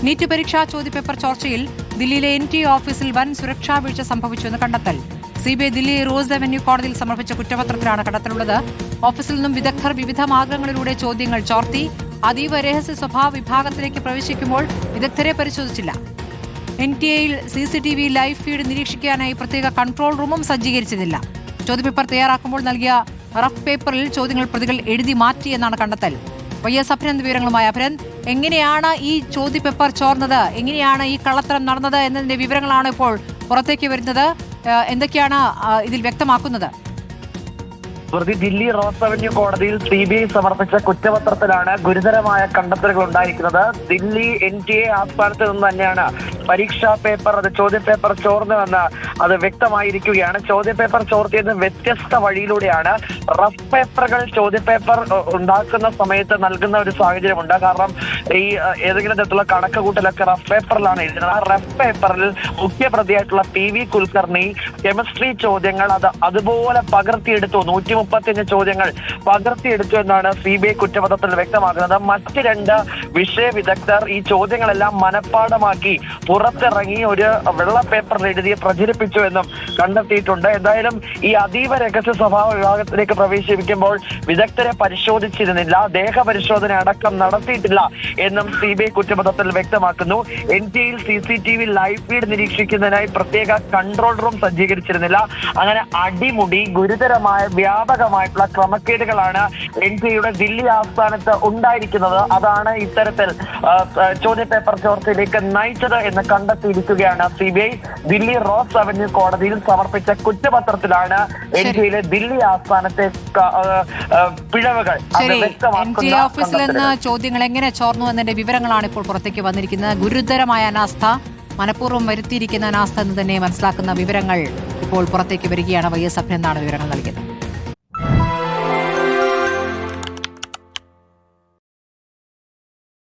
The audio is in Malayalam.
നീറ്റ് പരീക്ഷാ ചോദ്യപേപ്പർ ചോർച്ചയിൽ ദില്ലിയിലെ NTA ഓഫീസിൽ വൻ സുരക്ഷാ വീഴ്ച സംഭവിച്ചുവെന്ന് കണ്ടെത്തൽ. CBI ദില്ലി റോസ് അവന്യൂ കോടതിയിൽ സമർപ്പിച്ച കുറ്റപത്രത്തിലാണ് കണ്ടെത്തലുള്ളത്. ഓഫീസിൽ നിന്നും വിദഗ്ധർ വിവിധ മാർഗങ്ങളിലൂടെ ചോദ്യങ്ങൾ ചോർത്തി. അതീവ രഹസ്യ സ്വഭാവ വിഭാഗത്തിലേക്ക് പ്രവേശിക്കുമ്പോൾ വിദഗ്ധരെ പരിശോധിച്ചില്ല. NTAയിൽ CCTV ലൈവ് ഫീഡ് നിരീക്ഷിക്കാനായി പ്രത്യേക കൺട്രോൾ റൂമും സജ്ജീകരിച്ചിരുന്നില്ല. ചോദ്യപേപ്പർ തയ്യാറാക്കുമ്പോൾ നൽകിയ റഫ് പേപ്പറിൽ ചോദ്യങ്ങൾ പ്രതികൾ എഴുതി മാറ്റിയെന്നാണ് കണ്ടെത്തൽ. YS അഭിനന്ദ് വിവരങ്ങളുമായി. അഭിനന്ദ്, എങ്ങനെയാണ് ഈ ചോദ്യപേപ്പർ ചോർന്നത്, എങ്ങനെയാണ് ഈ കള്ളത്തരം നടന്നത് എന്നതിന്റെ വിവരങ്ങളാണ് ഇപ്പോൾ പുറത്തേക്ക് വരുന്നത്. എന്തൊക്കെയാണ് ഇതിൽ വ്യക്തമാക്കുന്നത്? ദില്ലി റോസ് അവന്യൂ കോടതിയിൽ CBI സമർപ്പിച്ച കുറ്റപത്രത്തിലാണ് ഗുരുതരമായ കണ്ടെത്തലുകൾ ഉണ്ടായിരിക്കുന്നത്. ദില്ലി NTA ആസ്ഥാനത്ത് നിന്ന് തന്നെയാണ് പരീക്ഷാ പേപ്പർ, ചോദ്യപേപ്പർ ചോർന്നുവെന്ന് അത് വ്യക്തമായിരിക്കുകയാണ്. ചോദ്യപേപ്പർ ചോർത്തിയത് വ്യത്യസ്ത വഴിയിലൂടെയാണ്. റഫ് പേപ്പറുകൾ ചോദ്യപേപ്പർ ഉണ്ടാക്കുന്ന സമയത്ത് നൽകുന്ന ഒരു സാഹചര്യമുണ്ട്. കാരണം ഈ ഏതെങ്കിലും തരത്തിലുള്ള കണക്കുകൂട്ടലൊക്കെ റഫ് പേപ്പറിലാണ് എഴുതുന്നത്. ആ റഫ് പേപ്പറിൽ മുഖ്യപ്രതിയായിട്ടുള്ള PV കുൽക്കർണി കെമിസ്ട്രി ചോദ്യങ്ങൾ അതുപോലെ പകർത്തിയെടുത്തു. 135 ചോദ്യങ്ങൾ പകർത്തിയെടുത്തു എന്നാണ് CBI കുറ്റപത്രത്തിൽ വ്യക്തമാക്കുന്നത്. മറ്റ് 2 വിഷയ വിദഗ്ധർ ഈ ചോദ്യങ്ങളെല്ലാം മനഃപ്പാഠമാക്കി പുറത്തിറങ്ങി ഒരു വെള്ള പേപ്പറിൽ എഴുതി പ്രചരിപ്പിച്ചു എന്നും കണ്ടെത്തിയിട്ടുണ്ട്. എന്തായാലും ഈ അതീവ രഹസ്യ സ്വഭാവ വിഭാഗത്തിലേക്ക് പ്രവേശിപ്പിക്കുമ്പോൾ വിദഗ്ധരെ പരിശോധിച്ചിരുന്നില്ല, ദേഹപരിശോധന അടക്കം നടത്തിയിട്ടില്ല എന്നും CBI കുറ്റപത്രത്തിൽ വ്യക്തമാക്കുന്നു. NTAയിൽ CCTV ലൈവ് ഫീഡ് നിരീക്ഷിക്കുന്നതിനായി പ്രത്യേക കൺട്രോൾ റൂം സജ്ജീകരിച്ചിരുന്നില്ല. അങ്ങനെ അടിമുടി ഗുരുതരമായ വ്യാപകമായിട്ടുള്ള ക്രമക്കേടുകളാണ് NTAയുടെ ദില്ലി ആസ്ഥാനത്ത് ഉണ്ടായിരിക്കുന്നത്. അതാണ് ഇത്തരത്തിൽ ചോദ്യപേപ്പർ ചോർച്ചയിലേക്ക് നയിച്ചത് എന്ന് കണ്ടെത്തിയിരിക്കുകയാണ് CBI. ദില്ലി റോസ് അവന്യൂ കോടതിയിൽ സമർപ്പിച്ച കുറ്റപത്രത്തിലാണ് NTAയിലെ ദില്ലി ആസ്ഥാനത്തെ പിഴവുകൾ NTA ഓഫീസിൽ നിന്ന് ചോദ്യങ്ങൾ എങ്ങനെ ചോർന്നു എന്നതിന്റെ വിവരങ്ങളാണ് ഇപ്പോൾ പുറത്തേക്ക് വന്നിരിക്കുന്നത്. ഗുരുതരമായ അനാസ്ഥ, മനഃപൂർവ്വം വരുത്തിയിരിക്കുന്ന അനാസ്ഥ എന്ന് തന്നെ മനസ്സിലാക്കുന്ന വിവരങ്ങൾ ഇപ്പോൾ പുറത്തേക്ക് വരികയാണ്. YS അഭിനന്ദാണ് വിവരങ്ങൾ നൽകിയത്.